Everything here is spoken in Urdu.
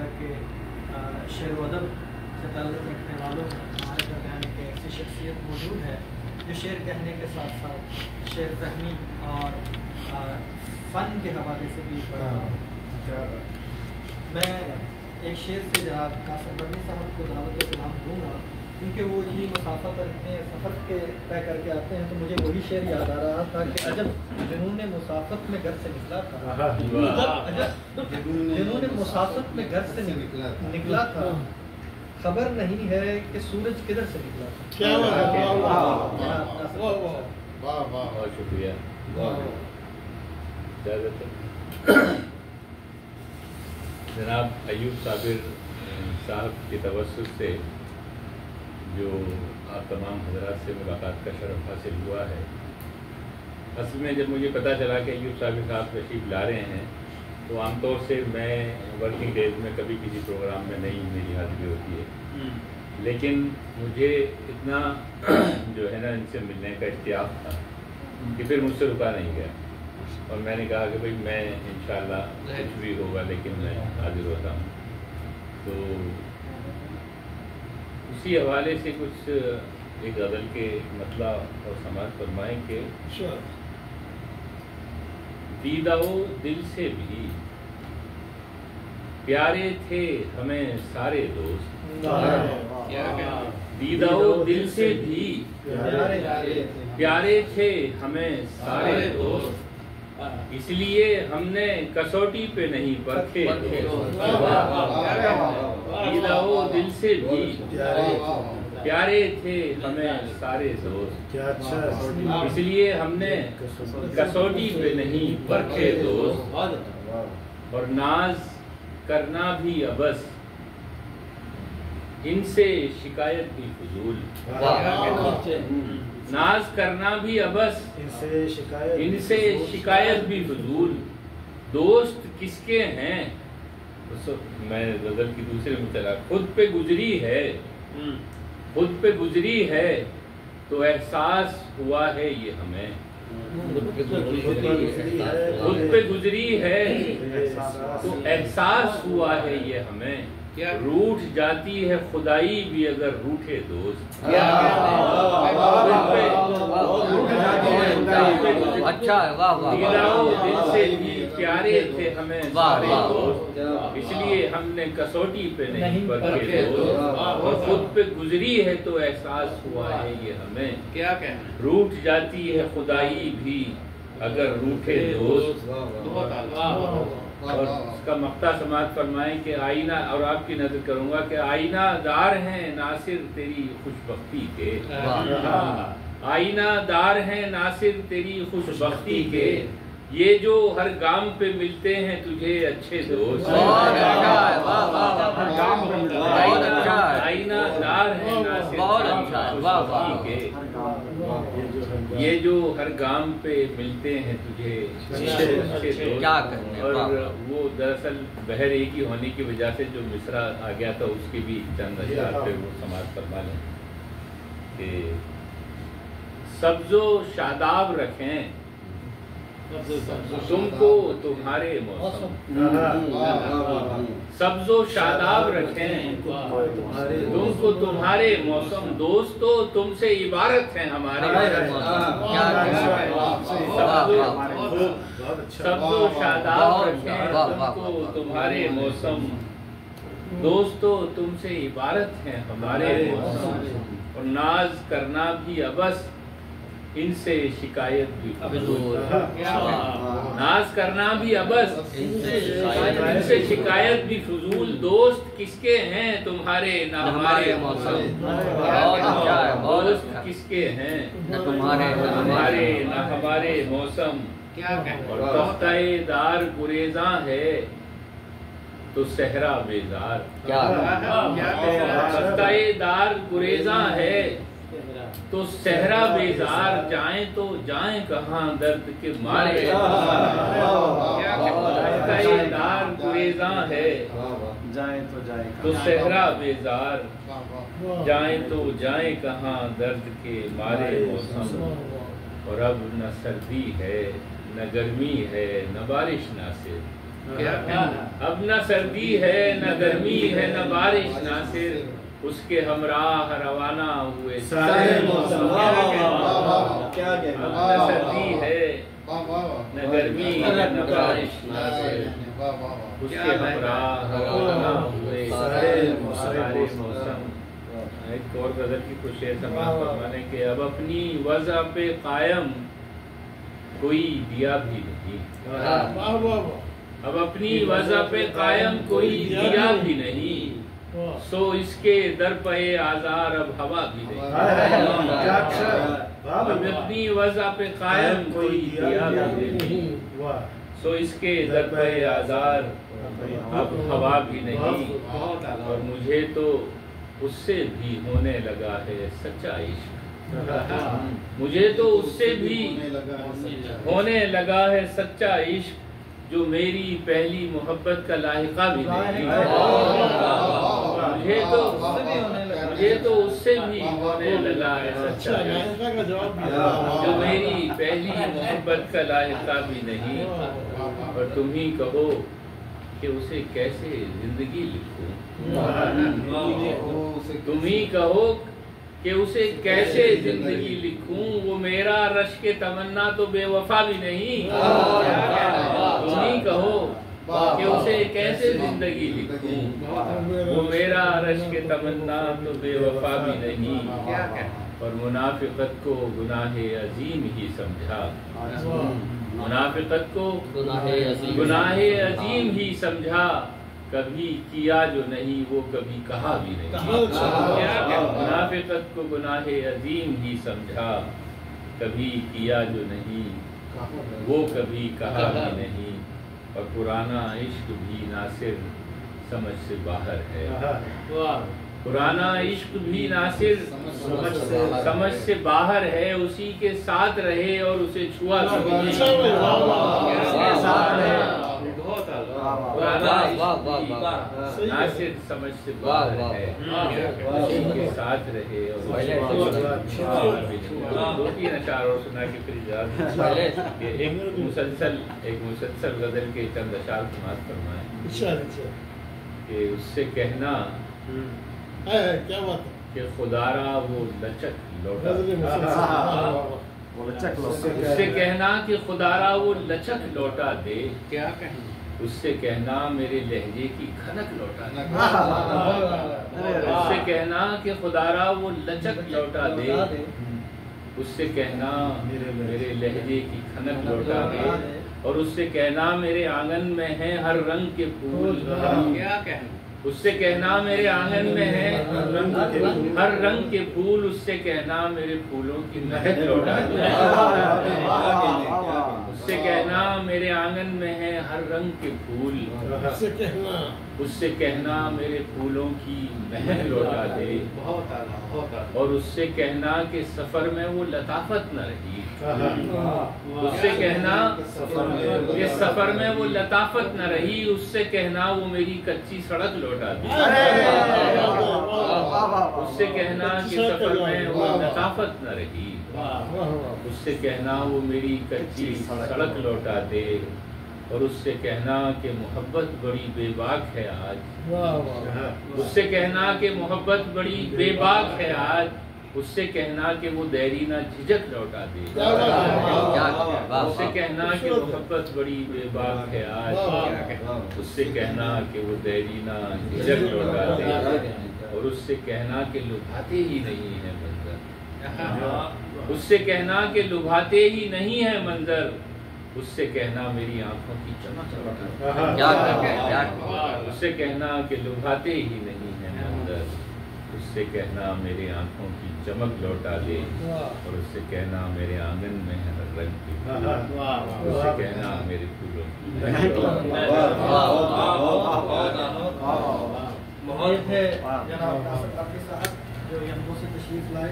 ہے کہ شعر و ادب سے تعلق رکھنے والوں میں ہمارے درمیان ایک ایسی شخصیت موجود ہے جو شعر کہنے کے ساتھ ساتھ شعر فہمی اور فن کے حوالے سے بھی بڑا میں ایک شعر سے جناب ناصر برنی صاحب کو دعوت و سلام دوں گا، کیونکہ وہ اتنی مسافت پر اتنے سفر کے طے کر کے آتے ہیں تو مجھے وہی شعر یاد آ رہا تھا کہ عجب جنون مسافت میں گھر سے نکلا تھا، جنون مسافت میں گھر سے نکلا تھا، خبر نہیں ہے کہ سورج کدھر سے نکلا تھا۔ بہت شکریہ جناب ایوب صابر صاحب کی توسط سے جو آپ تمام حضرات سے ملاقات کا شرف حاصل ہوا ہے، اصل میں جب مجھے پتہ چلا کہ ایوب صابر صاحب تشریف لا رہے ہیں تو عام طور سے میں ورکنگ ڈیز میں کبھی کسی پروگرام میں نہیں میری حاضری ہوتی ہے، لیکن مجھے اتنا جو ہے نا ان سے ملنے کا اشتیاق تھا کہ پھر مجھ سے رکا نہیں گیا، اور میں نے کہا کہ بھئی میں انشاءاللہ کچھ بھی ہوگا لیکن میں حاضر ہوتا ہوں۔ تو اسی حوالے سے کچھ ایک غزل کے مطلع اور سماعت فرمائیں کہ دیدہ و دل سے بھی پیارے تھے ہمیں سارے دوست، دیدہ و دل سے بھی پیارے تھے ہمیں سارے دوست، اس لیے ہم نے کسوٹی پہ نہیں پرکھے دوست، دیدہ و دل سے بھی پیارے تھے ہمیں سارے دوست، اس لیے ہم نے کسوٹی پہ نہیں پرکھے دوست، اور ناز کرنا بھی عبث ان سے شکایت بھی فضول، ناز کرنا بھی عبث ان سے شکایت بھی فضول، دوست کس کے ہیں، میں غزل کی دوسرے مطلع خود پہ گزری ہے، خود پہ گزری ہے تو احساس ہوا ہے یہ ہمیں، خود پہ گزری ہے تو احساس ہوا ہے یہ ہمیں، روٹھ جاتی ہے خدائی بھی اگر روٹھے دوست، دل سے بھی پیارے تھے ہمیں سارے دوست، اس لیے ہم نے کسوٹی پہ نہیں پرکھے دوست، اور خود پہ گزری ہے تو احساس ہوا ہے یہ ہمیں، کیا کہنا، روٹھ جاتی ہے خدائی بھی اگر روٹھے دوست، اور اس کا مقطع سماعت فرمائیں کہ آئینہ، اور آپ کی نظر کروں گا کہ آئینہ دار ہیں ناصر تیری خوش بختی کے، آئینہ دار ہیں ناصر تیری خوش بختی کے، یہ جو ہر گام پہ ملتے ہیں تجھے اچھے دوست، آئینہ دار ہیں ناصر تیری خوش بختی کے، یہ جو ہر گام پہ ملتے ہیں تجھے اچھے دوست، اور وہ دراصل بہر ایک ہی ہونے کی وجہ سے جو مصرع آ گیا تھا اس کی بھی چند اشعار پہ وہ سماعت فرما لیں کہ سبز و شاداب رکھیں تم کو تمہارے موسم، سبز و شاداب رکھیں تم کو تمہارے موسم، دوستو تم سے عبارت ہیں ہمارے، سبز و شاداب رکھیں تم کو تمہارے موسم، دوستو تم سے عبارت ہیں ہمارے موسم، اور ناز کرنا بھی عبث ان سے شکایت بھی فضول، ناز کرنا بھی عبث ان سے شکایت بھی فضول، دوست کس کے ہیں تمہارے نہ ہمارے موسم، دوست کس کے ہیں تمہارے نہ ہمارے موسم، اور تختہ دار گریزاں ہے تو صحرا بیزار، تختہ دار گریزاں ہے تو صحرا بیزار، جائیں تو جائیں کہاں درد کے مارے، تختہ دار گریزاں ہے تو صحرا بیزار، جائیں تو جائیں کہاں درد کے مارے موسم، اور اب نہ سردی ہے نہ گرمی ہے نہ بارش ناصر، اب نہ سردی ہے نہ گرمی ہے نہ بارش ناصر، اس کے ہمراہ روانہ ہوئے سارے موسم۔ اب نہ سردی ہے نہ گرمی ہے نہ بارش ناصر، اس کے ہمراہ روانہ ہوئے سارے موسم۔ ایک اور غزل کی کچھ شعر سماعت فرمانے کہ اب اپنی وضع پہ قائم کوئی دیا بھی نہیں، اب اپنی وضع پہ قائم کوئی دیا بھی نہیں، سو اس کے در پہ آزار اب ہوا بھی نہیں۔ اب اپنی وضع پہ قائم کوئی دیا بھی نہیں، سو اس کے در پہ آزار اب ہوا بھی نہیں، اور مجھے تو اس سے بھی ہونے لگا ہے سچا عشق، مجھے تو اس سے بھی ہونے لگا ہے سچا عشق، جو میری پہلی محبت کا لاحقہ بھی نہیں، مجھے تو اس سے بھی ہونے لگا ہے سچا عشق، جو میری پہلی محبت کا لاحقہ بھی نہیں، اور تم ہی کہو کہ اسے کیسے زندگی لکھوں، تم ہی کہو کہ اسے کیسے زندگی لکھوں، وہ میرا رشک تمنا تو بے وفا بھی نہیں، تم ہی کہو کہ اسے کیسے زندگی لکھوں، وہ میرا رشک تمنا تو بے وفا بھی نہیں، اور منافقت کو گناہ عظیم ہی سمجھا، منافقت کو گناہ عظیم ہی سمجھا، کبھی کیا جو نہیں وہ کبھی کہا بھی نہیں، منافقت کو گناہ عظیم ہی سمجھا، کبھی کیا جو نہیں وہ کبھی کہا بھی نہیں، اور پرانا عشق بھی ناصر سمجھ سے باہر ہے، پرانا عشق بھی ناصر سمجھ سے باہر ہے، اسی کے ساتھ رہے اور اسے چھوا بھی نہیں، پرانا عشق بھی ناصر سمجھ سے باہر ہے، اسی کے ساتھ رہے اور اسے چھوا بھی نہیں۔ دو تین اشعار اور سنا کے پھر اجازت کہ ایک مسلسل غزل کے چند اشعار سماعت فرمائیں کہ اس سے کہنا کیا بات ہے کہ خدا را وہ لچک لوٹا، اس سے کہنا کہ خدا را وہ لچک لوٹا دے، کیا کہیں اس سے کہنا میرے لہجے کی کھنک لوٹا دے، اس سے کہنا کہ خدا را وہ لچک لوٹا دے، اس سے کہنا میرے لہجے کی کھنک لوٹا دے، اور اس سے کہنا میرے آنگن میں ہیں ہر رنگ کے پھول، کیا کہیں اس سے کہنا میرے آنگن میں ہے ہر رنگ کے پھول، اس سے کہنا میرے پھولوں کی مہک لوٹا دے، اس سے کہنا میرے آنگن میں ہے ہر رنگ کے پھول، اس سے کہنا میرے پھولوں کی مہک لوٹا دے، اور اس سے کہنا کہ سفر میں وہ لطافت نہ رہی، اس سے کہنا کہ سفر میں وہ لطافت نہ رہی، اس سے کہنا وہ میری کچی سڑک لوٹا دے، اس سے کہنا کہ سفر میں وہ لطافت نہ رہی، اس سے کہنا وہ میری کچی سڑک لوٹا دے، اور اس سے کہنا کہ محبت بڑی بے باک ہے آج، اس سے کہنا کہ محبت بڑی بے باک ہے آج، اس سے کہنا کہ وہ دیرینہ جھجک لوٹا دے، اس سے کہنا کہ محبت بڑی بے باک ہے آج، اس سے کہنا کہ وہ دیرینہ جھجک لوٹا دے، اور اس سے کہنا کہ لبھاتے ہی نہیں ہے منظر، اس سے کہنا کہ لبھاتے ہی نہیں ہے منظر، اس سے کہنا میری آنکھوں کی چمک لوٹا دے، اس سے کہنا کہ لبھاتے ہی نہیں ہے منظر، اس سے کہنا میری آنکھوں کی چمک لوٹا دے، اور اس سے کہنا میرے آنگن میں ہے ہر رنگ کی پھول، اس سے کہنا میرے پھولوں کی یہ تھے جناب ناصر عبدی صاحب جو یہاں سے تشریف لائے۔